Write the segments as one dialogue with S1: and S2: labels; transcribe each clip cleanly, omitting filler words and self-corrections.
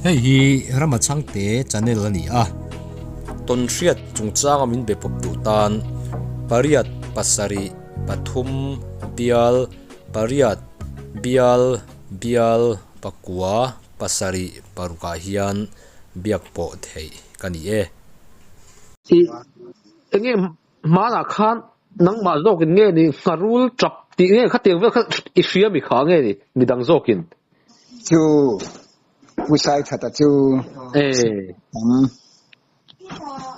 S1: hei hi ramachang te channel ani a ton hriat chungchanga min be pop tu tan pariat pasari pathum bial pariat bial bial pakua pasari paruka hian biakpo thei kani e
S2: i enge mana khan nang ma zokin nge ni ngarul chap ti nge khateng ve khat i hria mi kha nge ni midang zokin
S3: chu pusai thata chu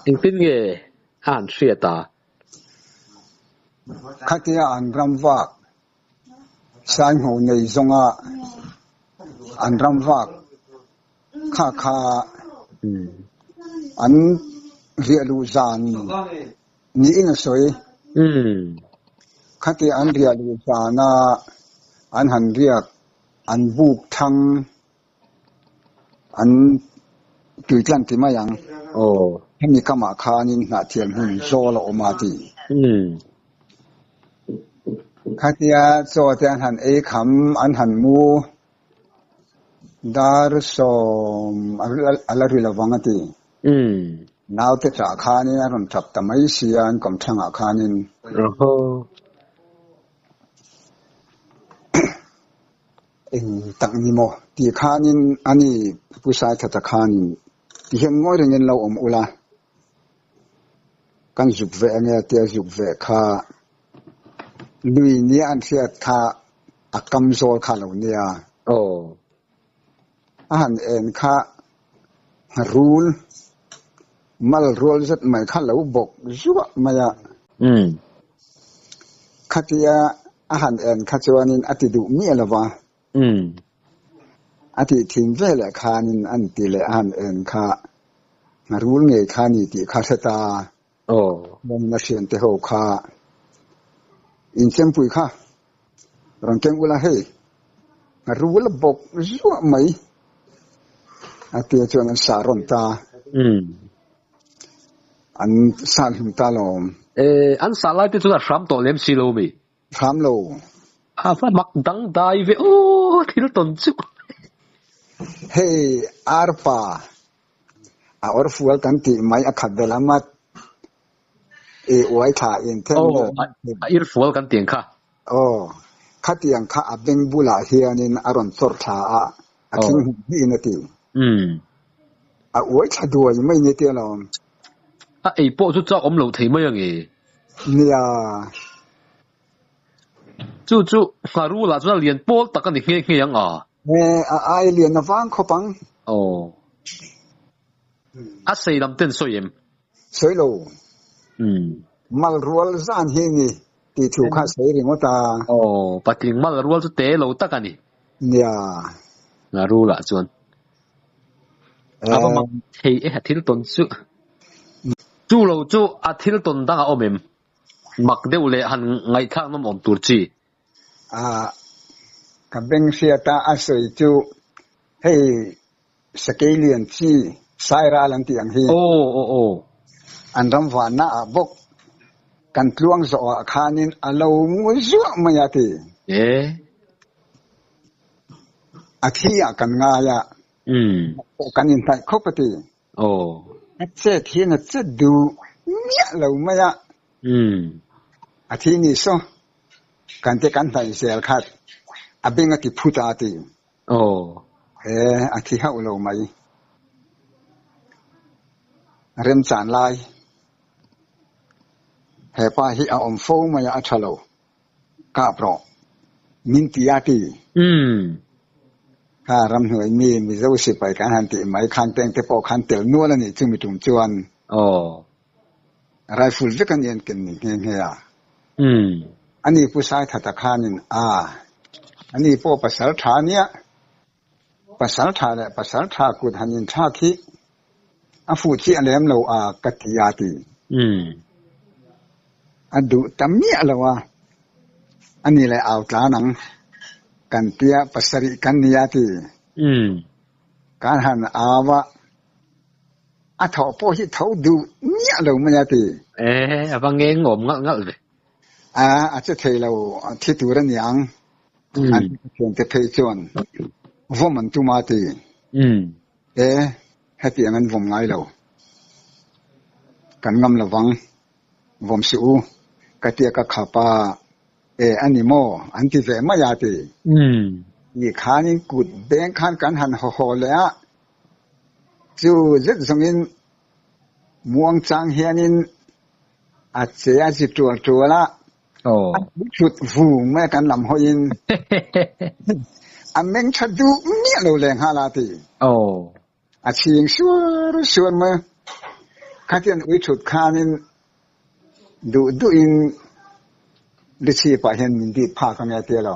S2: in tin nge an hria ta
S3: khatia an ramwak sai ho nei zonga an ramwak kha kha an rialu zan ni ina soi khatia an rialu zana an han riak an buk thang an tuitlan ti mayang hemi kama khanin na thiam hun zola omati khatia zo te an han e kham an han mu dar som alari lawangati naw te tra khanin aron thap tamai sian kom thanga khanin in takni mo ti khanin ani pusai thata khanin ti hem ngoi ringen lo om ula kan juk ve anga te juk ve kha lui ni an sia tha akam zol kha lo nia an en kha rule mal rule zat mai kha lo bok zuwa maya khatia ahan en kha chuanin atidu mi alawa ati thim vela khanin an ti le an en kha rule nge khani ti kha thata mom na shen te ho kha in chempui kha rangkeng ula he rule bok zuwa mai ati chuan an saron ta an sal hum ta lom
S2: an salai te chu ram to lem silo mi
S3: ram lo
S2: fa mak dang dai ve thil ton chu
S3: hey arpa or fuel kan ti mai akhat delamat wai tha in them
S2: ir fuel kan tiang kha
S3: khatiang kha abeng bula hianin aron chor tha a king hi nati wai tha duai mai ne te lom
S2: po chu cha om lo thei mai ang e
S3: nia
S2: chu faru la chu lian pol takan ni nge yang
S3: ai lian na wang khopang
S2: a sei lam ten soyem
S3: soilo mal rual zan hi ni ti thu kha sei ringota
S2: pating mal rual chu te lo takani
S3: nia
S2: ngaru la chuan aba ma thei thil ton chu lo chu a thil ton danga omem mak deule han ngai thang nom om tur chi
S3: ka beng sia ta asoi chu hey sakelian chi saira lan ti ang hi an ram wa na bok kan tluang zo khanin alo mu zu mayati athia kan nga ya kan in thai khopati che thina che du mia lo maya athini so kan te kan thai sel khat abenga ti phuta ati athi ha ulo mai rem chan lai he pa hi a om fo maya athalo ka pro min ti ati ha ram hnuai mi zo si pai kan han ti mai khang teng te po khan tel nu la ni chu mi tum chuan rifle je kan yen ken ni nge ya ani pu sai thata khanin ani po pasal tha nia pasal tha ku hanin tha khi a fu chi alem lo katiyati adu tamia lawa ani le aw tla nang kan tia pasari kan niati kan han awa a tho po hi tho du nia lo manyati
S2: abang nge ngom ngal de
S3: a che thei lo thi tu ran yang an chen te phei chon woman tu ma ti ให้เตียงันผมไงเรากันงำระวังผมสู้กะเตียกะขับอันนี้โมอันที่เวมายาตีอีขานี่กุดแบงขันกันหันห่อเลยอะจู่เจ็ดสมินม่วงจางเฮียนินอาจจะอาจจะตัวละชุดฟูแม่กันลำหอยินอันเมงชัดดูเนี่ยเราแรงฮาลาตีอาชีพชวนมาข้าที่อันวิชุดขานินดูอินดิชีพะเห็นมินดีพากันเนี่ยเตี้ยเรา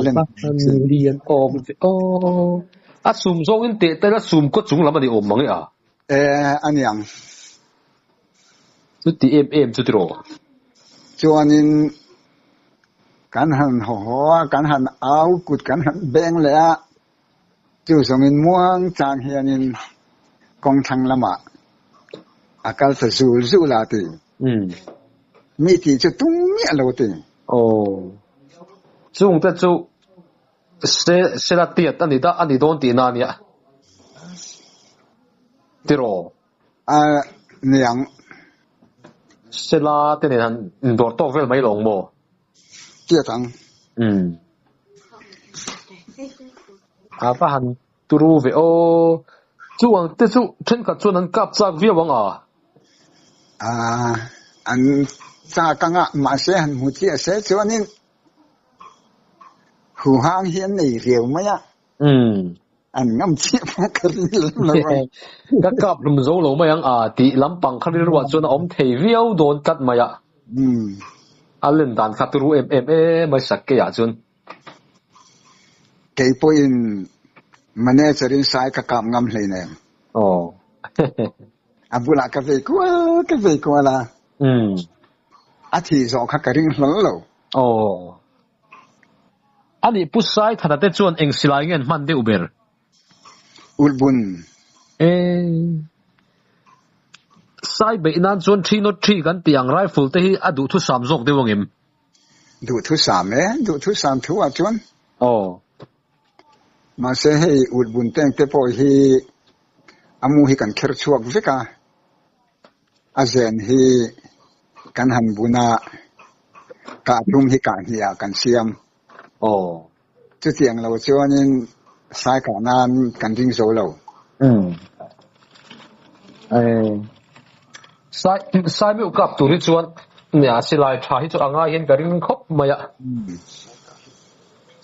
S2: เรียนซุ่มส่งอินเตะแต่ละซุ่มก็จุงลำบากดีมั้ง
S3: อันยัง
S2: สุดที่สุดที่รอ
S3: จวนนินกันหันหัวกันหันเอากุดกันหันแบงเลยอะจู่ส่งอินม่วงจางเฮียนินกองทังละมาอากาศสู้ลาตีมีที่จะตุ้งเนี่ยเราตี
S2: จุงแต่จู่เสร็จเตียดอันนี้โดนตีนาเนี่ยที่รอ
S3: เนี่ย
S2: เสร็จละเตียนโดนโต๊ะเวลไม่ลงโม
S3: เตี้ยตัง
S2: ป้าหันตูรูเวจู่แต่จู่ฉันกับจู่นั้นกับจากเวียวัง
S3: อันจากกังมาเสียหันมุจีเสียจวนนี้หูหางเฮียนนี่เรียวไหมอะอันงำเชี่ยพักรีเลย
S2: ก็กลับลมโซ่ลงมายังตีลำปังคดีรัวจนอมเทวิโอโดนกัดมาอะเล่นด่านคาตูรูไม่สักเกียจน
S3: เกี่ยปอินมันเนี่ยจะเรียนสายกับกำงำเลยเนี่ยบุลากาเฟกัวละอาทิตย์สองข้ากระริ่งหล่อเลย
S2: อันนี้ผู้ชายถ้าได้ชวนเองสิลายเงินมันได้อุเบอร์
S3: อุลบุญ
S2: สายเบนันชวน303กันตียงไรฟิลเตฮีดูทุสามจกได้วงเอ็ม
S3: ดูทุสามดูทุสามทั่วชวนมาเสียให้อุลบุญแต่งเตปอยฮีอามูฮีกันเคร์ชวกวิกาอาเซนฮีกันหันบุญากาดุมฮีกันฮีอากันเสียมจุดเสียงเราชวนนี่สายการงานกันทิ้งโซเรา
S2: สายไม่อุกับตัวที่ชวนเนี่ยสิลายชาที่จะง่ายเห็นกระดิ่งครบมาอะ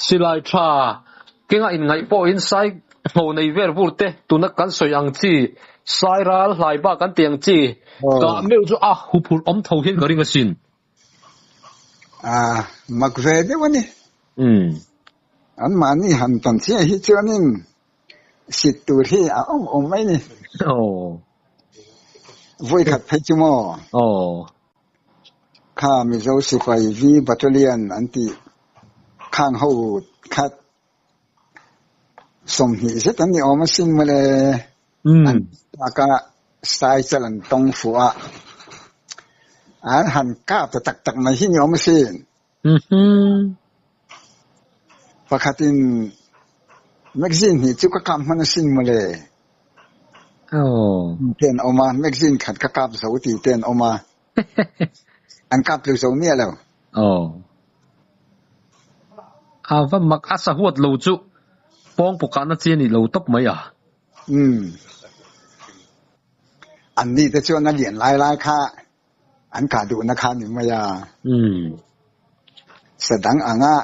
S2: สิลายชาเก่งอินไงพออินสายโหในเวอร์พูดเตะตัวนักการสวยอังจีสายรัลหลายบ้ากันเตียงจีก็ไม่รู้จะหุบหุบอมเท่าเห็นกระดิ่งก็สิน
S3: มักเวเดวันนี้อันมานี่หันตันเสียฮิจวนินสิตูที่ไม่นี่วุ้ยขัดเพชรโมข้ามีเจ้าสิไปวีบัตเตอร์เลียนอันที่ข้างหูขัดสมหิเสตันนี่มาสินมาเลยอันอากาสายจันตงฟัวอันหันกาบตักมาหินมาสินปกติแมกซีนนี่จุกกำมันสินมาเลยเต้นออกมาแมกซีนขัดกำสาวตีเต้นออกมาอันกำเปลือกสาวเนี่ยแล้ว
S2: ว่ามักอาศัยหัวเราจุป้องปกันนั่นเจนี่เราตบไหม
S3: อันนี้แต่ช่วงนั้นเหรียญลายค่ะอันขาดูนะคะหนึ่งมายาแสดงอ่ะ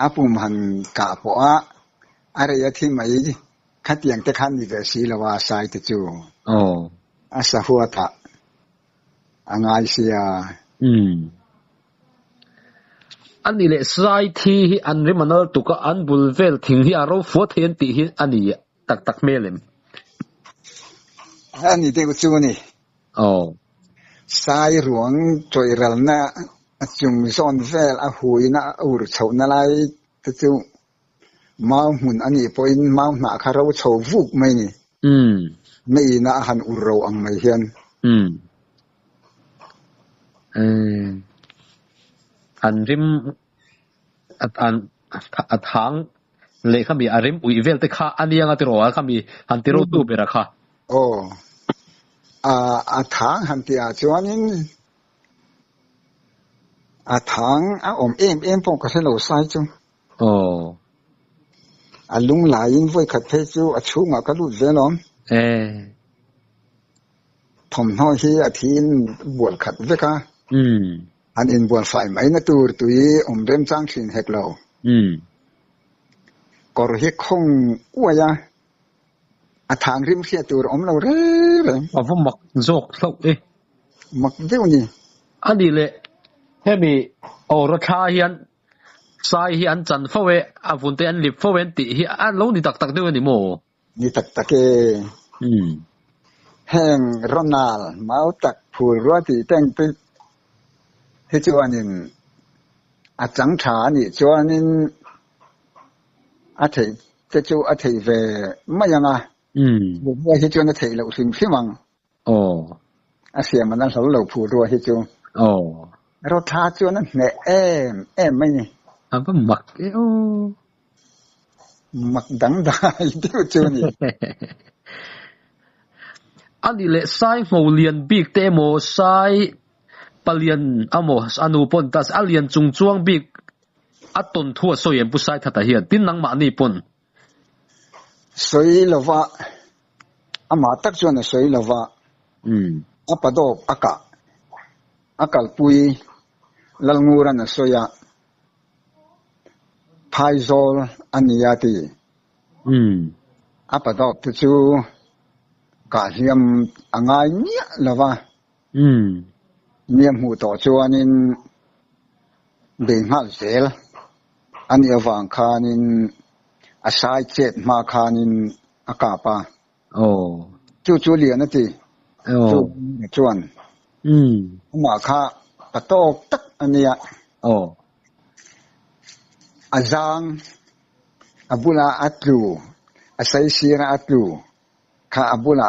S3: อาปุ่มหันกาปัวอะไรที่ไม่ขัดยังแต่ขันนี่แต่สีละว่าสายตะจูอาศัยหัวตะอ่างไอเสีย
S2: อันนี้เลยสายที่อันนี้มันเอาตุกอันบุลเวลทิ้งที่อารมณ์ฟัวเทียนตีอันนี้ตักเมลิม
S3: อันนี้เด็กจูนี่สายหลวงจอยรัลนะจุงซอนเวลอาหุยนะอุรชาวนาไลตะจูมาหุ่นอันนี้พออินมาหน้าคาราชาวฟุกไม่นี่ไม่น่าหันอุรเราอังไม่เห็น
S2: อันริมอันทาง le khami arim ui vel te kha anianga te ro khami han te ro tu bera kha
S3: a thang han ti a chuanin a thang a em pong ka lo sai chu a lung lai in voi khat phe chu a chunga ka lu ve lom thom ho hi a thin bual khat ve ka an in bual fai mai na tur tui rem chang thin hek lo kor hi khong uaya a thang rim khia tur lo re
S2: a vom mak jok thok
S3: mak deu ni
S2: ani le hemi ra kha hian sai hi an chan fawe avun te an lip fawen ti hi an lo ni tak deu ni mo
S3: ni tak e heng ronal mau tak phul ro ti teng pe he chuanin a chang tha ni chuanin a thei te chu a thei ve ma yanga bo he chuan a thei lo sim simang a sia man an lo phul ro he chu ro tha chuan an ne em mai ni
S2: a ba mak
S3: mak dang dai deu chu ni
S2: ani le sai mo lian big te mo sai palian amo anu pon tas alian chungchuang big aton thua soyen pu sai thata hian tin nang ma ni pon
S3: soi lova ama tak chuan soi lova apado akal pui lalngura na soya phaizol aniati apado tu chu ka hiam angai nia lova niam hu to chuanin benghal zel ani awang khanin asai chet ma khanin akapa chu lian ati chuan ma kha patok tak ania azang abula atlu asai sira atlu kha abula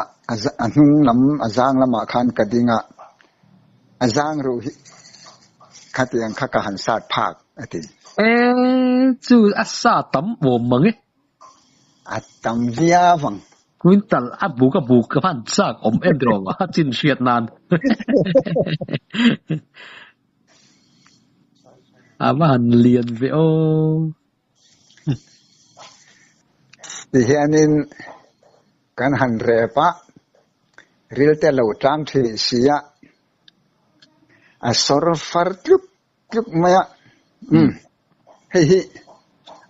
S3: anung lam azang lama khan kadinga azang ru khatiang khaka han sat phak ati
S2: chu asa tam bo mangi
S3: atam via wang
S2: quintal abu ka phan sak endrong ha chin siat nan aman lian ve
S3: ti hianin kan han repa rilte lo tram thi sia a sor far tuk maya hei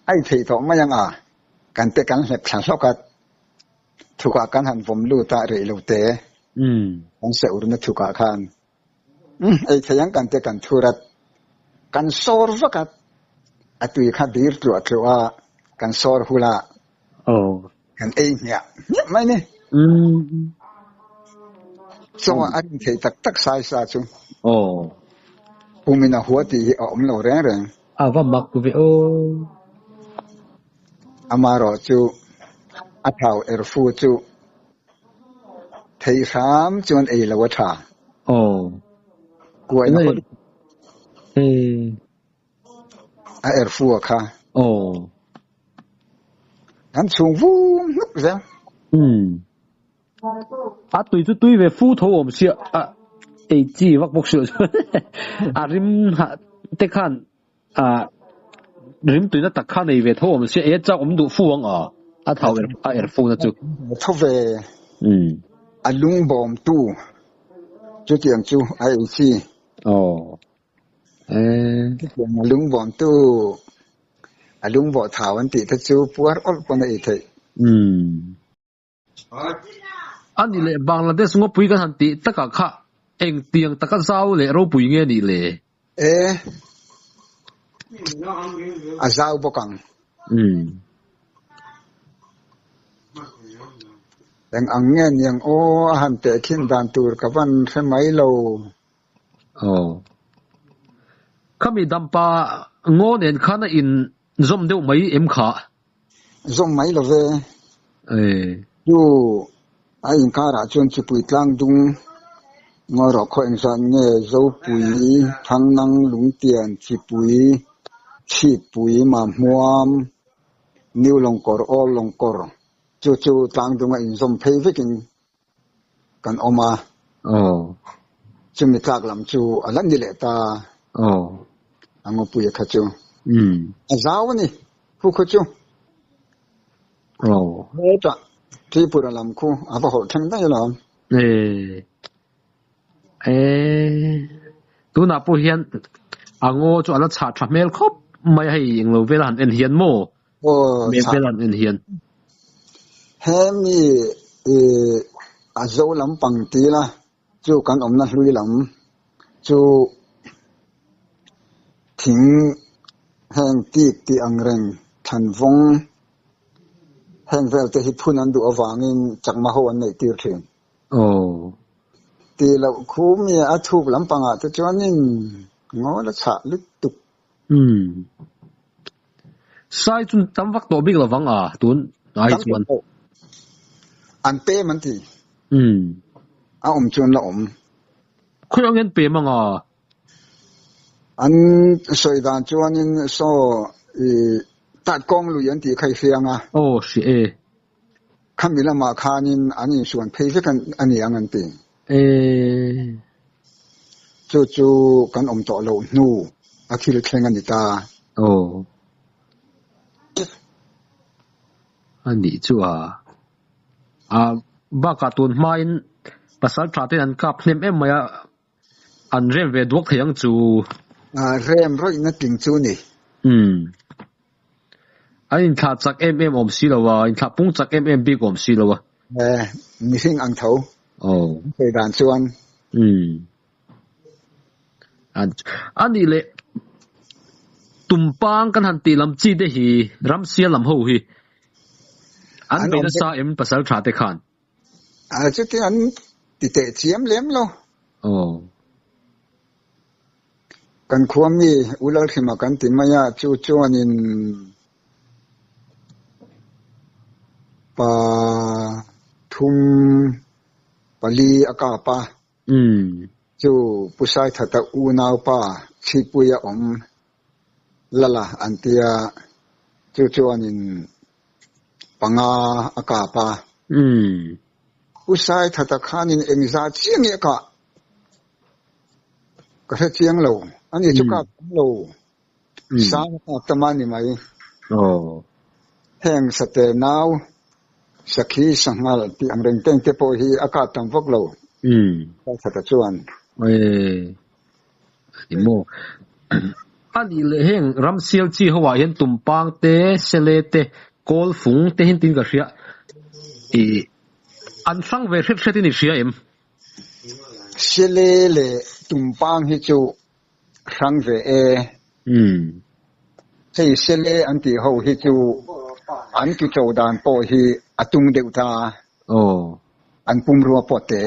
S3: ai thei to mayang kan te kan hlep thlan lokat thuka kan han vom lu ta re lo te an se ur na thuka khan ai thayang kan te kan thurat kan sor vakat atui kha dir tu atwa kan sor hula kan ei nya mai ne so an thei tak sai sa chu umina huati om lo reng
S2: ava mak ve
S3: amaro chu athau erfu chu thei sam chon ei lo tha kuai na a erfu kha an chung vu nuk za
S2: a tui ve fu tho om sia ei chi vak bok su rim ha te khan rim tui na tak khan ei ve tho om sia e cha om du fu ang a thau er fu na chu
S3: tho ve alung bom tu chu tiang chu ai chi alung bom tu alung bo thau an ti ta chu puar ol pon ei thei
S2: ani le Bangladesh ngo pui kan han ti taka kha eng tiang taka zau le ro pui nge ni le
S3: azau bokang eng angen yang han te khin dan tur ka van se mai lo
S2: khami dampa ngo nen khana in zom deu mai em kha
S3: zom mai lo ve yu ai in kara chon chi pui tlang dung ngoro kho eng san nge zo pui thang nang lung tian chi pui ma muam new long kor all long kor chu tang dunga in som phei vekin kan oma chumi tak lam chu alan dile ta ango puya khachu azawani hu khachu ta tripura lam khu aba ho thang dai lam
S2: tu na pu hian ango chu ala cha thamel khop mai hai inglo velan en hian mo me velan en hian
S3: hemi azo lam pang ti la chu kan omna hlui lam chu thing hang ti angreng than vong hang vel te hi phun an du awangin chakma ho an nei tir thin ti lo khu mi a thuk lam panga te chuanin ngo la cha lut tuk
S2: sai chun tam vak to big lawang a tun ai chuan
S3: an pe man ti a chun la
S2: khuyang en pe manga
S3: an soidan chuanin so tat kong lu yan ti khai fianga
S2: si
S3: khamila ma khanin ani suan phei fe kan ani angan ti chu kan to lo nu akhil thlenga ni ta
S2: ani chu ba ka tun main pasal thate an kap hnem em maya an rem ve duak thayang chu
S3: rem roi na ting chu ni
S2: in tha chak em om si lawa in tha pung chak em big om si lawa
S3: mi sing ang thau pe dan chuan
S2: ani le tumpang kan han ti lam chi de hi ram sia lam ho hi an be na sa em pasal thate khan
S3: chu ti an ti te chiam lem lo kan khuami ulal khima kan tin maya chu chuanin pa thum pali akapa chu pusai thata u naw pa chipuya lala antia chu chuanin panga akapa pusai thata khanin engza chiang ka ka chiang lo ani chu ka lo sa tamani mai heng sate naw sakhi sangal ti angreng teng te po hi aka tam vok lo ka thata chuan
S2: mo ani le heng ram sial chi hawa hian tumpang te sele te kol fung te hin tin ka hria an sang ve hret ni hria em
S3: sele le tumpang hi chu sang ve sei sele an ti ho hi chu an ki chodan po hi atung deuta an pum ruwa pote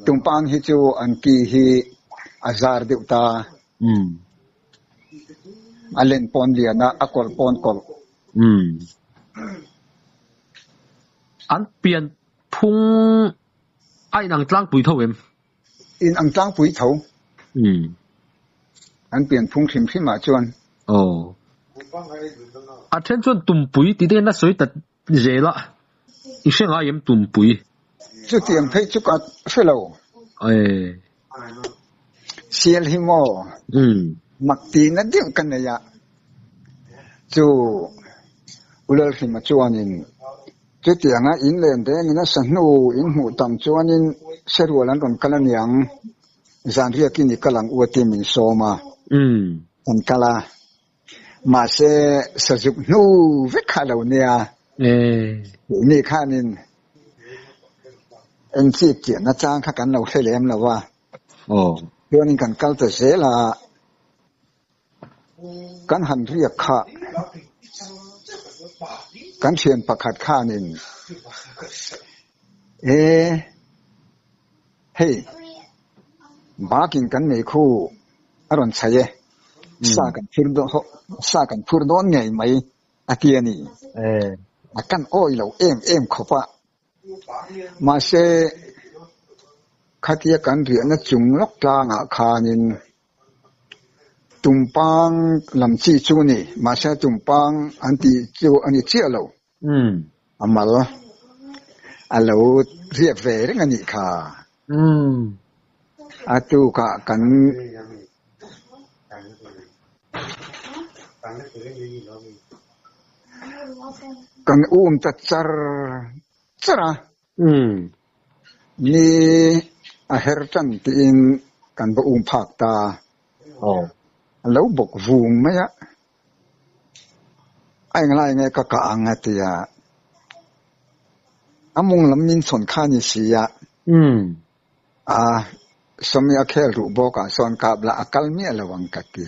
S3: tumpang hi chu an ki hi azar deuta alen pon liana akol pon kol
S2: an pian phung ai nang tlang pui tho em
S3: in ang tlang pui tho an pian phung thim ma chuan
S2: attention tumpui ti de na soi tat zela I senga yem tumpui
S3: chu tiang phei chu ka felo sial himo makti na dim kan ya chu ulal hima chuanin chu tianga in len de na sanu in hu tam chuanin serwalan ron kalaniang zanria kini kalang uati min soma an kala ma se sajuk nu vekhalo nia ni khanin en chi chi na chang kha kan lo thlem la wa donin kan kal ta zela kan han ria kha kan thian pakhat khanin hey bakin kan nei khu aron chaye sa kan phurdon ngai mai atiani akan oilo em khopa ma se khatia kan ri na chung lok tanga khanin ตุ่มปังลำจีจูนี่มาเช่ตุ่มปังอันที่จูอันนี้เจียเราอามาละอันเราเรียกเวรงันนี่ค่ะอาตุกะกันจัดจระนี่อาเฮรตันตีนกันบ่ผักตาแล้วบกวูงไหมอะไอ้ไงก็กะอังเตียอามุงลำมินสนข้านิสีอะสมัยแค่รูบอกสอนกับละอักลเมียระวังกัดตี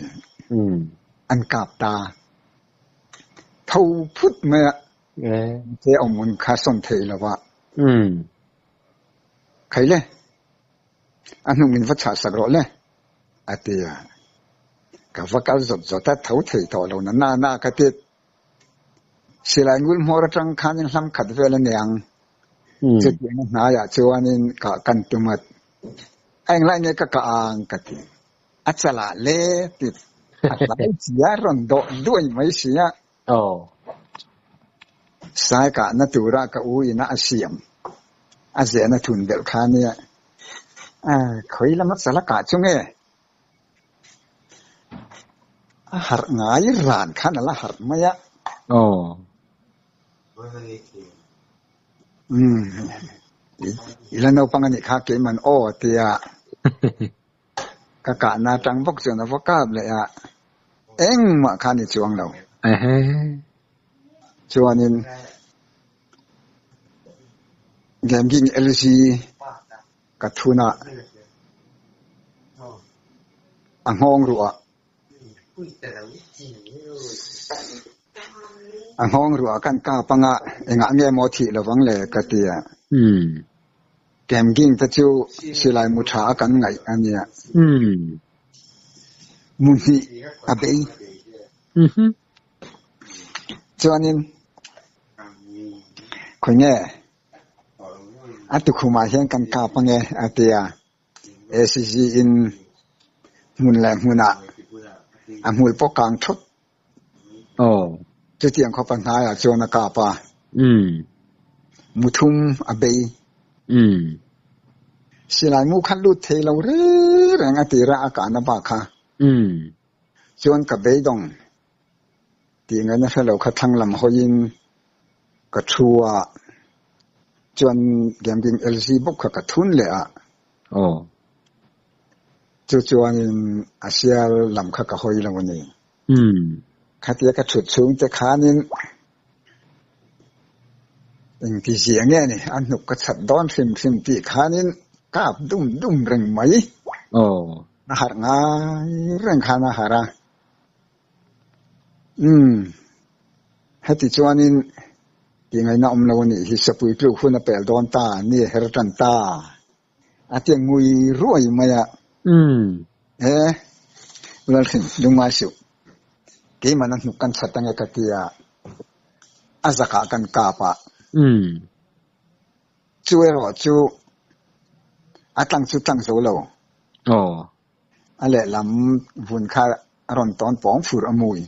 S3: อันกับตาเท่าพุทธไหมอะเจ้ามุนข้าสนเทละวะใครเลยอันนู้นมินวัชสักรอเลยอาเตียกับว่าการจดแต่เท่าเทต่อเราหน้ากระติดสิลายงุลมอร์จังขันยังทำขัดเวลเนียงจุดยังหายจวนนินกะกันตุมัดไอ้ไรเนี่ยก็กะอังกะติอัศละเล่ติดอัศละเสียรันโดด้วยไม่เสียสายกะนัตุระกะอุยนะอาเซียมอาเซียนทุนเดลคาเนี่ยเคยละมัดสละกะจุงเอหารง่ายร้านขันละหารไม่ยะอีแล้วเราปังนี่ข้าเกมันโอเตียกะกะนาจังพวกเสียงพวกกาบเลยอะเอ็งมาข้านี่จวงเราจวนินแกมกิ้งเอลซีกัทุนะอังฮองรัวอังฮองรัวกันกาปังะเองะเงโมทิระวังเลยกะเตียแกมกิ้งตะจูสิลายมุทากันไงอันเนี้ยมุนีอะเบยจวนินคนเงี้ยอัตุคุมาเห็นกันกาปังเงอาเตียเอซีจีอินมุนแหลมมุนะอามุลปกังทุดจะเตียงเขาปัญหาจวนกาปามุทุมอเบยสิลายมุขันลุเทเราเรื่องอติระอาการนบาค่ะจวนกับเบยดงตีเงินนั่นเราขัดทั้งลำหอยินกระชัวจวนแกมกิงเอลซีบุกกระทุนเลยอ่ะจวนอาเซียลำข้ากระหอยแล้ววันนี้ขัดเยอะกระฉุดสูงแต่ขานี่อย่างที่เสียงเนี่ยนี่อันหนุกกระสัดดอนฟิมตีขานี่กาบดุ้มเร่งไหมอาหารง่ายเรื่องขาอาหารให้ติดจวนนี่ยังไงน้าอมเราเนี่ยฮิสปุยปลุกหุ่นเปลดอนตาเนี่ยเฮรตันตาอาเตียงงุยรวยมาอ่ะเวลาถึงลุงมาสุเกี่ยมันนั่งนุกันสัตย์ตั้งแต่ที่อาศักกันกาปะช่วยรอจูอาตั้งจุดตั้งโซโล่อะไรลำวุ่นข้ารอนตอนป้องฟูรอมุย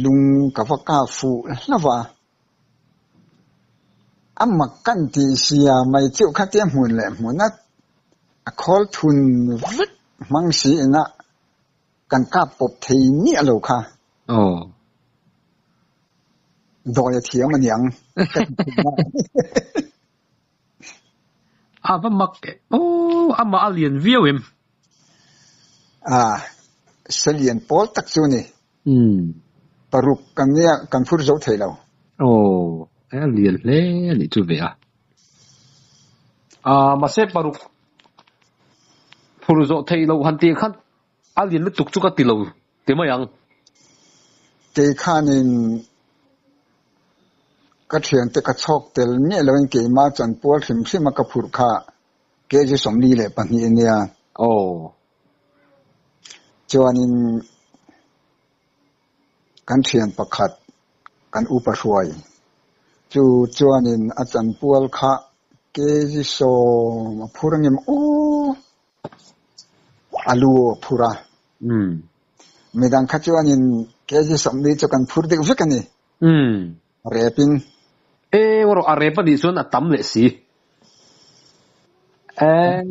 S3: ลุงกับว่ากาฟูแล้วว่ามักกันที่เสียไม่เจ้าข้าเตี้ยหุ่นเลยหุ่นนัดคอลทุนวิดมังสีนะกันกาปบทีนี่อะไรค่ะดอยเทียมันยัง
S2: ว่ามักมาเลียนวิวเอ็ม
S3: เสลียนโพลตักซูนี่ปรุกกันเนี่ยกันฟูร์โจเทเรา
S2: เลียนเล่นี่จูเวียมาเซปรุกฟูร์โจเทเราหันตีขันเลียนลุตุกจุกติเราเดี๋ยวมายัง
S3: เกขานินก็เถียงแต่กระชอกเตลเนี่ยเราเกมาจันปัวถึงที่มากระพุรค่าเกจะสมดีเลยปัญญาเนี่ยจวนินกันเถียงประคัดกันอุปช่วยจวนินอาจารย์ปัวค่าเกจิโซมาพูดเงี้ย alu phura medang khachuan in keji somni chokan phur de vekani repin
S2: woro arepa di sun atam le si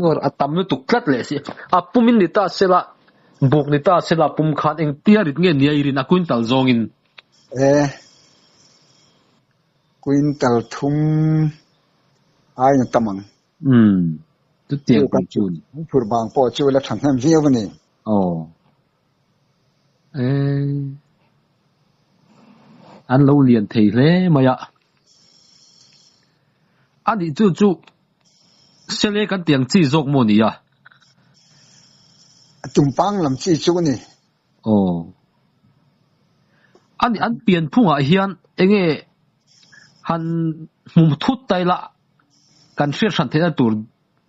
S2: woro atam nu tuklat le si apumin ni ta sela buk ni ta sela pum khat eng tiarit nge ni irin a quintal zongin
S3: quintal thum ai tamang
S2: tu tiang kan chun
S3: phur bang po chu la thang ham viu ni
S2: an lo lian thei hle maya ani chu sele kan tiang chi zok mo ni ya
S3: tumpang lam chi chu ni
S2: ani an pian phunga hian enge han mum thut taila kan shir san thena tur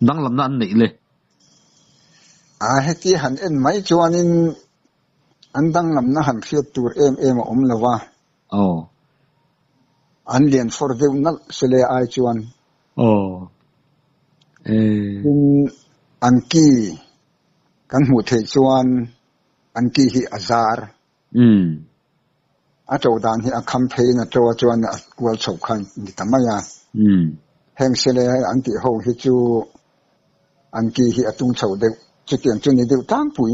S2: dang lam na an nei le
S3: heti han en mai chuanin an dang lam na han khiat tur em om lawa an lian for deu nal sele ai chuan an ki kan mu thei chuan an ki hi azar a to dan hi a campaign a to chuan a kwal chho khan ni tamaya heng sele an ti ho hi chu an ki hi atung chho de chu tiang chu ni deu tang pui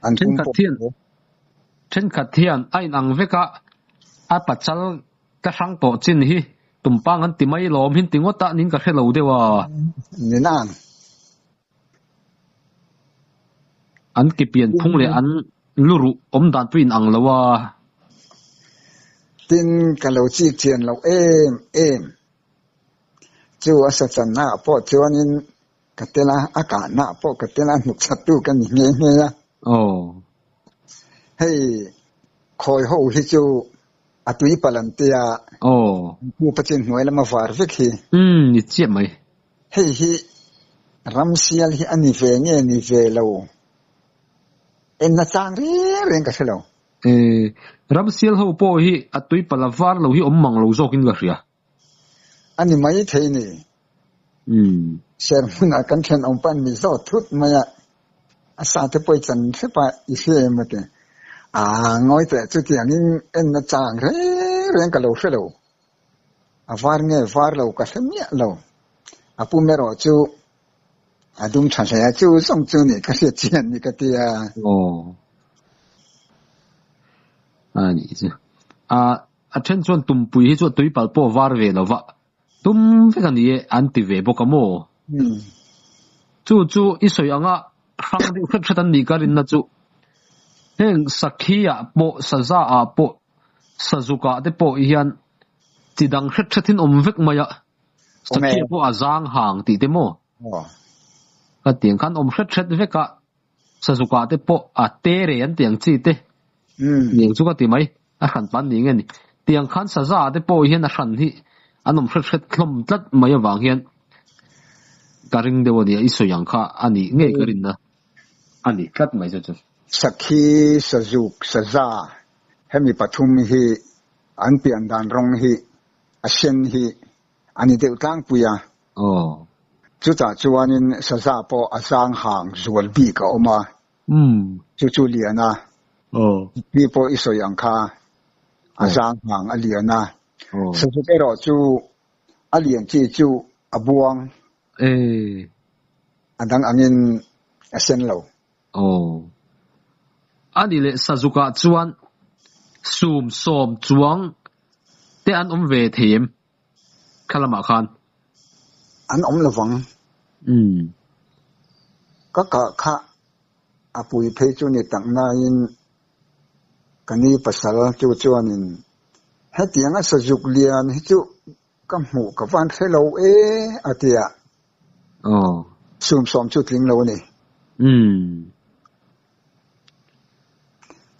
S3: an
S2: chen khathian ai nang veka a pachal ka sang po chin hi tumpang an ti mai lom hin tingota nin ka khelo dewa
S3: ni nan
S2: an ki pian phung le an luru om dan twin ang lawa
S3: tin kalau chi chen lo em chu asa chan na po chuanin katela aka na po katela nuk chatu kan nge ya hei khoi ho hi chu atui palantia pu pachin noi lama var vek hi
S2: ni che mai
S3: hei hi ramsial hi ani ve nge ni ve lo en na chang ren ka khelo
S2: ramsial ho po hi atui palavar lo hi om mang lo zokin ga ria
S3: ani mai thei ni sermon akan chen om pan mi zo thut maya asa te poi chan se pa I se mate ngoi te chu tiang in en na chang ren ka lo khelo avar nge var lo ka semia lo apu mero chu adum chan sa chu song chu ni ka se chen ni ka tia
S2: ani chu a chen chuan tumpui hi chu tui pal po var ve lo wa tum ve kan ni anti ve bo ka mo chu isoi anga khang di khat khatan ni karin na chu heng sakhia po saza a po sazuka te po hian tidang khat thatin om vek maya sakhia po azang hang ti te mo ka tiang kan om khat veka sazuka te po a te re an tiang chi te ning chu ka ti mai a khan pan ni nge ni tiang khan saza te po hian a khan hi anom khat thlom tlat mai awang hian karing dewo ni iso yang kha ani nge karin na ani tlat mai chu
S3: sakhi sazuk saza hemi pathum hi an pian dan rong hi ashen hi ani deu tang puya chu ta chuanin saza po asang hang zual bi ka oma chu liana bi po iso yang kha asang hang aliana sazuk ero chu alian chi chu abuang adang angin asen lo
S2: ani le sazuka chuan sum som chuang te an ve them khalama khan
S3: an lawang ka kha apui phe chu ni tang na in kani pasal chu chuanin hetianga sazuk lian hi chu kam mu ka van khelo atia sum som chu tling lo ni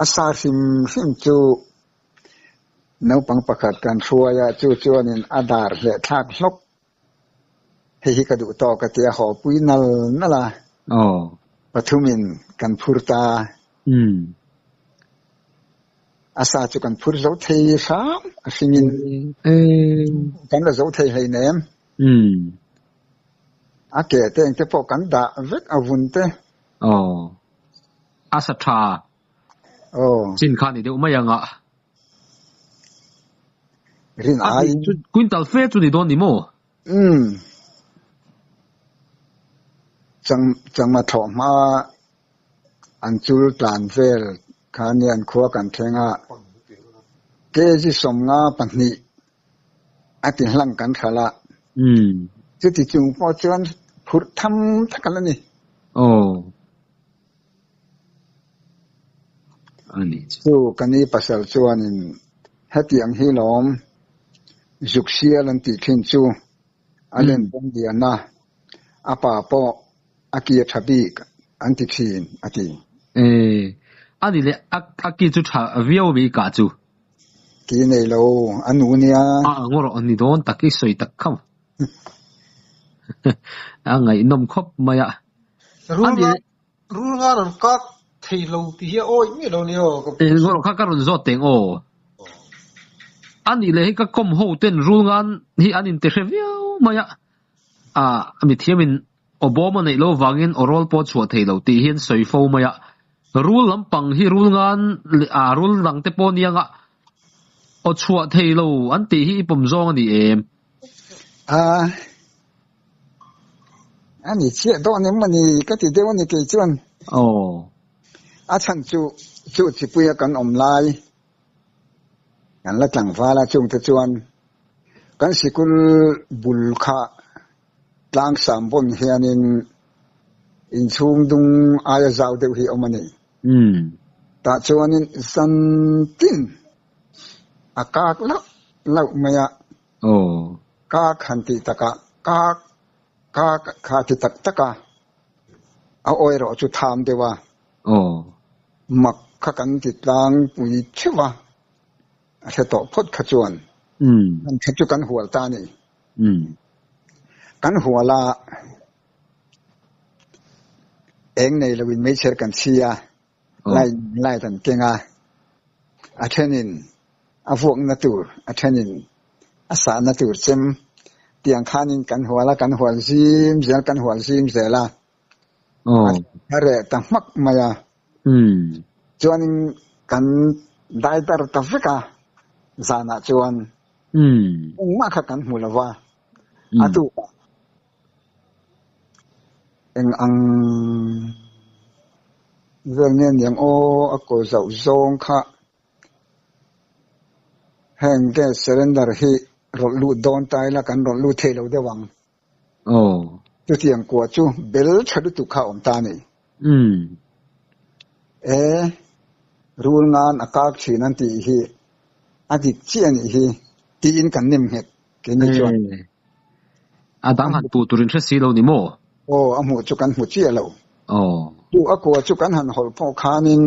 S3: asa sim chu no pang pakhat kan thuaya chu chuanin adar le thak hlok hi ka du to ka tia ho pui nal nala pathumin kan phurta asa chu kan phur zo thei sam asingin kan la zo thei hai nem ake te po kan da vek avun te
S2: อาสัทธาสินค้านี่เดี๋ยวไม่ยังอ่ะ
S3: รินไอ
S2: กุนตัลเฟจุดโดนดิโม
S3: จังมาถอมาอันจูลตานเฟลคานียนขัวกันเทงะเกจิสมงาปันนี่อาติหลังกันขละจุดที่จุงพอจวนพุทธทักกันแล้วนี่
S2: อันนี้
S3: สู้กันนี้ภาษาจวนเฮติยังฮิลอมจุกเสียลันติขินจูอันเล่นบงเดียนะอาปาปออากียทับีอันติขินอาทิ
S2: อันนี้เลยอากีจุดหาวิวมีกาจู
S3: กีเนโลอันนู้เนี่ย
S2: งอรอันนี้โดนตะกี้สวยตะคำไงนมคบมาอ่ะ
S4: รู้งานก็ที่เราที่โอ้ยไม่รู้เนี่ย
S2: งอรข้าการุนจอดเต็งอันนี้เลยก็คมหูเต้นรู้งานที่อันนี้เตะเวียวมาอ่ะมีเทียมินอบอมันในโลกวางินอรอลปอดชัวที่เราตีเห็นสวยฟูมาอ่ะรู้ลำปังที่รู้งานรู้หลังเตปอนี่ยังชัวที่เราอันตีที่ปุ่มจองนี่
S3: อันนี้เชื่อตอนนี้มันนี่ก็ติดเดี๋ยวนี้กี่จวนฉันจู่ที่ปุยกันอมไลกันละจังฟ้าละจงตะจวนกันสิกุลบุลขะหลังสามบนเฮียนินอินชุงดุงอายาจาวเดียวที่อมันนี่ตาจวนนินสันตินอากาศละไม่อะกาขันติตะกะกาขาติตักตะกะเอาอ้อยเราจุดทามเดียวมักขกันติดลางปุยเชวะเสตพดขจวนมันขจุกันหัวตานี่กันหัวละเองในละวินไม่เชื่อกันเชียไล่ตันเก่งอาเทนินอาพวกนัตุอาเทนินอาสานัตุเซมเตียงข้านินกันหัวละกันหัวซิมเสียกันหัวซิมเสียละอะไรตั้งมักมายาจวนกันได้ตระตัฟกะจานะจวนมาขกันหัวละว่าอาตุเอ็งอังเรื่องนี้ยังโอ้อโกเจ้าทรงค่ะแห่งแกเซเรนดาร์ฮีรถลูดโดนตายแล้วกันรถลูดเทเราได้วังจุดที่ยังกลัวจูเบลชัดตุข้าอมตานี่รู้งานอากาศชีนันตีฮีอดีตเชียนฮีตีอินกันนิ่มเหตุกินจวน
S2: ดังหันปูตุรินเทสีเราดิโม
S3: อมูจุกันหูเชียเราดูอากลัวจุกันหันหอลพ่อขานิน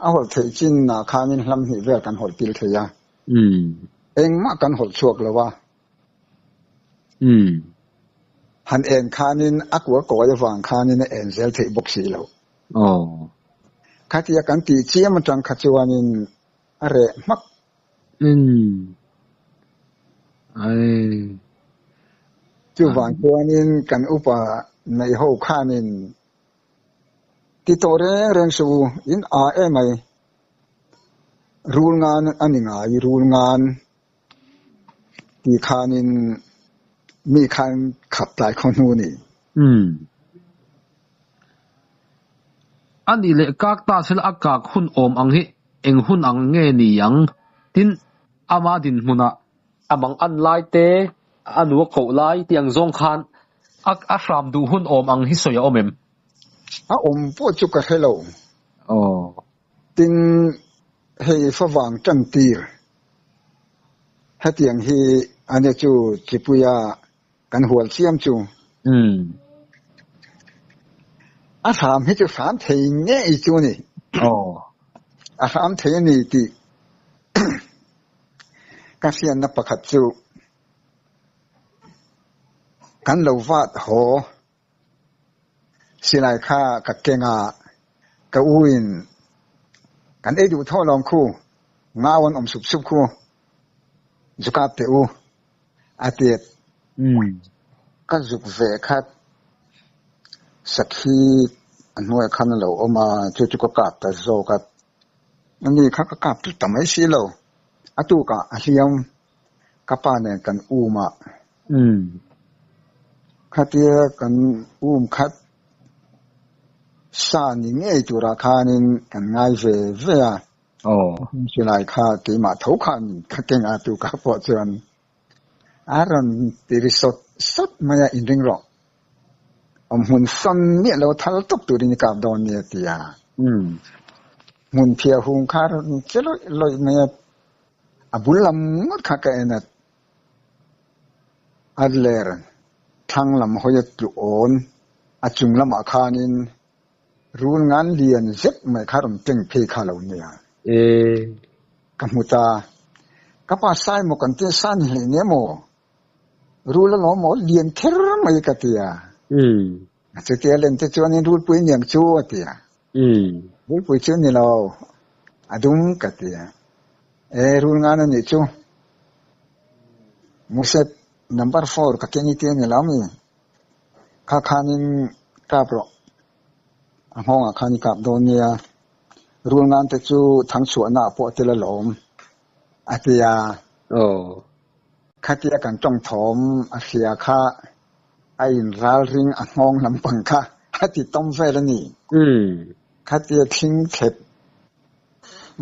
S3: เอาหอลเทจินนาขานินลำหิเวกันหอลปิลเทียเองมากันหดชวกเลยว่าหันเอ็นคานินอักวัวก่อจะฟังคานินเอ็นเซลเทบกสีเราข้าที่กันตีเชี่ยมันจังขจวานินอะไรมักจู่ฟังตัวนินกันอุปในห้องคานินที่ตัวเรื่องสูอินไม่รู้งานอันนี้ไงรู้งานที่คานินมีการขับไล่คนนู้นนี่
S2: อันนี้เลยกากตาเสลอากากหุ่นอมอังฮิเองหุ่นอังเงนี่ยังทินอามาดินมุนะอาบังอันไลเตอันวัวเกาไลเตียงซงคานอักรามดูหุ่นอมอังฮิสวยอมเอ็ม
S3: อมพูดจุกให้เราตินให้ฟ้าวังจันทีให้เตียงให้อันนี้จูจิปุยากันหัวเสียมจูถามให้จูสามเทียนเนี่ยอีจูนี่สามเทียนนี่ที่กัศยานนับประคัตจูกันเราวาดหัวสิไลค่ากับเกงกับวินกันดูท่อลองคู่งาวันอมสุบคู่จุกาเตอูอาเตียก็จุกเวคัดสักที อันนู้นขันเราเอามาจุกกาบแต่โซกับอันนี้ข้ากาบทำไมสิเราอะตุกะอาเซียมกับป้าเนี่ยกันมาขัดเดียกันขัดสานิเงยจุราคานินกันง่ายเว่ะสิไลค่าที่มาทุกขันขัดเก่งอะตุกะพอจวนอารันติริสดมายาอินริงรอหุ่นสันเนี่ยเราทัลตุกตุรินิกับดอนเนี่ยที่หุ่นเพียหุงคาร์เจลอยมายาบุลลัมงดข้ากันนัดอัลเลอร์ทั้งลำหอยตุโอนอาจุงลำอาคานินรูนงานเลียนเจ็บไม่คารุมเต็งเพคาเหล่านี้กัมพูตากับอาศัยมกันเตสันเฮเนโมรูลล้อมเลียนเทรไม่กัตยาจะเกี่ยเล่นจะชวนนี่รูลปุยยังชัวตียรูลปุยชวนนี่เราอดุงกัตยารูลงานนี่ชัวมุสเซnumber 4 kakeni tiene la mi kakanin kapro honga khani kap donia rungan te chu thang chu na po te la lom atia khatia kan tong thom asia kha ain ral ring ahong lampang kha hati tom ve la ni khatia thing thet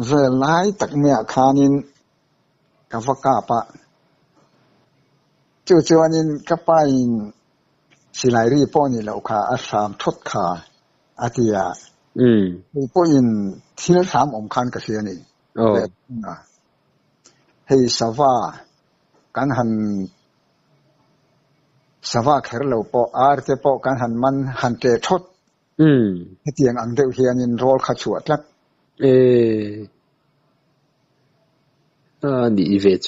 S3: ve lai tak me khanin ka vaka paจู่ๆนี่ก็ไปสิไลรีป้อนี่แล้วค่ะอาสามทดค่ะอาทิยาป้อยินที่สามองค์คันกเสียนี่ให้สวากันหันสวาแค่เราป้ออาร์เตป้อกันหันมันหันเตทดให้เตียงอังเดียวเฮียนินโรลขัดสวดลัก
S2: 你以为做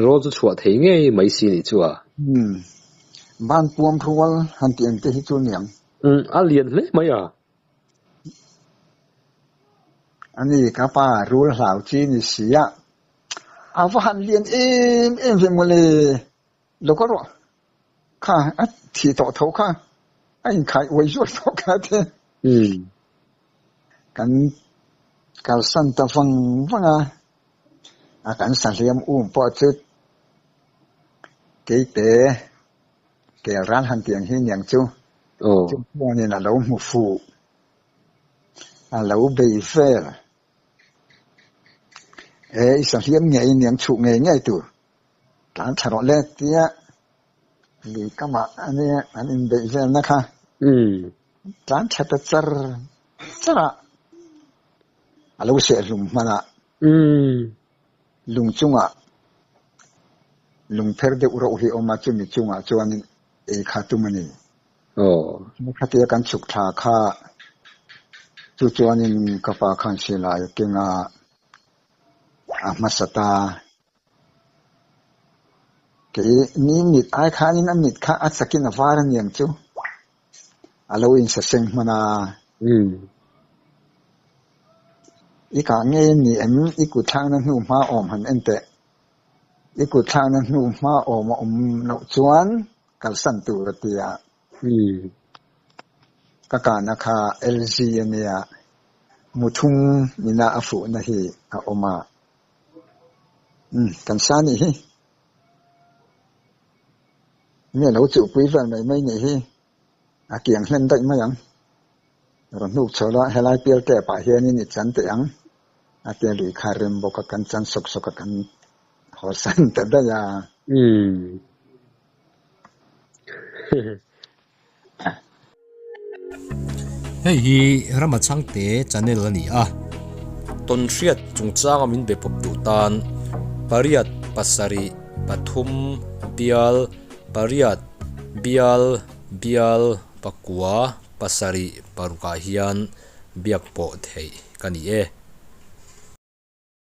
S2: รอจะชัวร์ที่ไงไม่สินี่ชัว
S3: บ้านปวมพรวลหันเตียงเตหิจุนยัง
S2: อาเลียนเลยไหมอ่ะ
S3: อันนี้ก็ป้ารู้เหล่าจีนเสียเอาว่าหันเลียนเองเป็นมาเลยแล้วก็รู้ค่ะที่ต่อเท่าค่ะไอ้ใครไว้ช่วยต่อค่ะเถอะกันสั่นตะฟังอาการสั่นเสียมพอจุดเก๋ร้านหันเตียงให้ยังจูจุดวันนี้นะเราหมู่ฟูเราเบย์เฟลสั่นเสียมเงี้ยยังฉุกเงี้ยตัวการฉลองเล็กเตี้ยหรือก็มาอันนี้เบย์เฟลนะคะการฉลองจ้าเราเสียลุงมันลุงจุงลุงเพอร์เดอุระอุฮิอมาจุมิจุงจวนขาตุมันนี่ข้าเตียกันฉุกทาข้าจวนนี่กับปาคันเชลายกิงมาสตาเกนี่มิดไอข้านี่นั่นมิดข้าอัศกินวารันยังจูเราอินเสงมานาอีกอย่างเงี้ยนี่อีกุทางนั้นหูมาอมหันเอ็นเตอีกุทางนั้นหูมาอมนกชวนกับสันตุรติยาก็การนะคะเอลซีเนี่ยมุทุมมินาอฟุนะฮีออกมากันซานี่เนี่ยเราจุปุยแฟนไม่นี่ฮีเกี่ยงเล่นได้ไหมยังเราหนุกเฉลาเฮลัยเปียลแต่ป่าเฮียนี่จันเตียงอาเตียลุยคาริมบอกกันจันสกกันหัวสันแต่ได้ยา
S1: เฮ้ยเรามาช่างเตะจันเนลนี่ต้นเชียดจงจ้างมินเบปบดูตันปริยัดปัสสริปทุมเบียลปริยัดเบียลปักกัวปัสสริปารุกาฮิยันเบียกโปเทกันนี่